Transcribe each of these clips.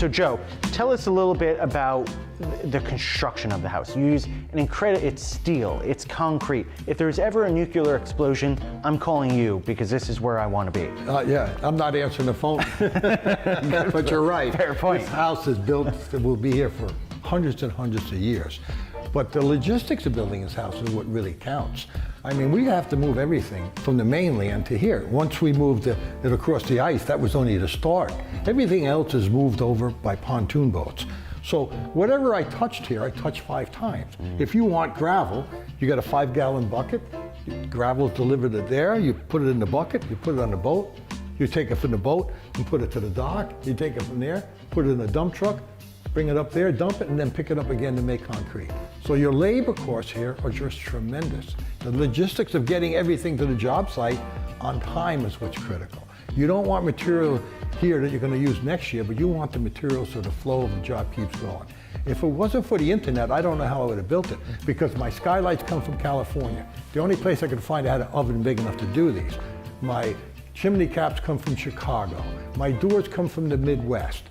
So Joe, tell us a little bit about the construction of the house. You use an incredible, it's steel, it's concrete. If there's ever a nuclear explosion, I'm calling you because this is where I want to be. Yeah, I'm not answering the phone. But you're right. Fair point. This house is built, it will be here for hundreds and hundreds of years. But the logistics of building this house is what really counts. I mean, we have to move everything from the mainland to here. Once we moved it across the ice, that was only the start. Everything else is moved over by pontoon boats. So whatever I touched here, I touched 5 times. If you want gravel, you got a 5-gallon bucket. Gravel is delivered to there. You put it in the bucket, you put it on the boat. You take it from the boat and put it to the dock. You take it from there, put it in a dump truck, bring it up there, dump it, and then pick it up again to make concrete. So your labor costs here are just tremendous. The logistics of getting everything to the job site on time is what's critical. You don't want material here that you're going to use next year, but you want the material so the flow of the job keeps going. If it wasn't for the internet, I don't know how I would have built it, because my skylights come from California. The only place I could find that had an oven big enough to do these. My chimney caps come from Chicago. My doors come from the Midwest.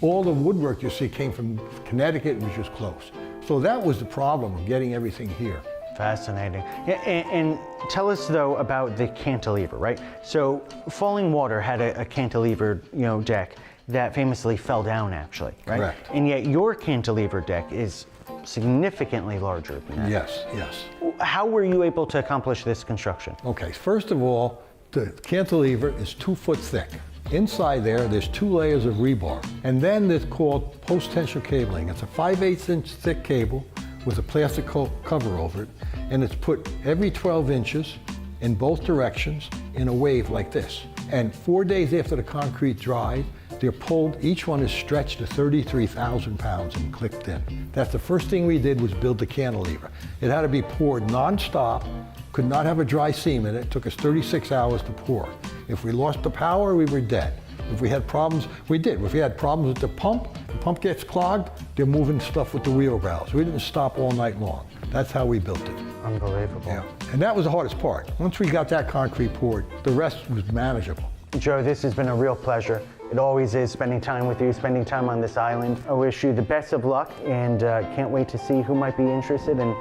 All the woodwork you see came from Connecticut, which was close. So that was the problem of getting everything here. Fascinating. Yeah, and tell us though about the cantilever, right? So Falling Water had a cantilever, deck that famously fell down actually, right? Correct. And yet your cantilever deck is significantly larger than that. Yes, yes. How were you able to accomplish this construction? Okay, first of all, the cantilever is 2 foot thick. Inside there's 2 layers of rebar. And then it's called post-tension cabling. It's a 5/8 inch thick cable with a plastic cover over it. And it's put every 12 inches in both directions in a wave like this. And 4 days after the concrete dried, they're pulled, each one is stretched to 33,000 pounds and clicked in. That's the first thing we did, was build the cantilever. It had to be poured non-stop, could not have a dry seam in it. It took us 36 hours to pour. If we lost the power, we were dead. If we had problems, we did. If we had problems with the pump gets clogged, they're moving stuff with the wheelbarrows. We didn't stop all night long. That's how we built it. Unbelievable. Yeah. And that was the hardest part. Once we got that concrete poured, the rest was manageable. Joe, this has been a real pleasure. It always is spending time with you, spending time on this island. I wish you the best of luck, and can't wait to see who might be interested in,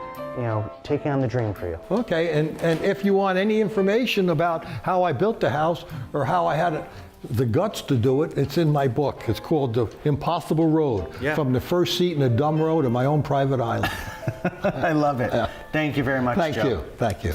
taking on the dream for you. Okay, and if you want any information about how I built the house or how I had the guts to do it, it's in my book. It's called The Impossible Road, From the First Seat in a Dumb Road to My Own Private Island. I love it. Thank you very much, Joe. Thank you.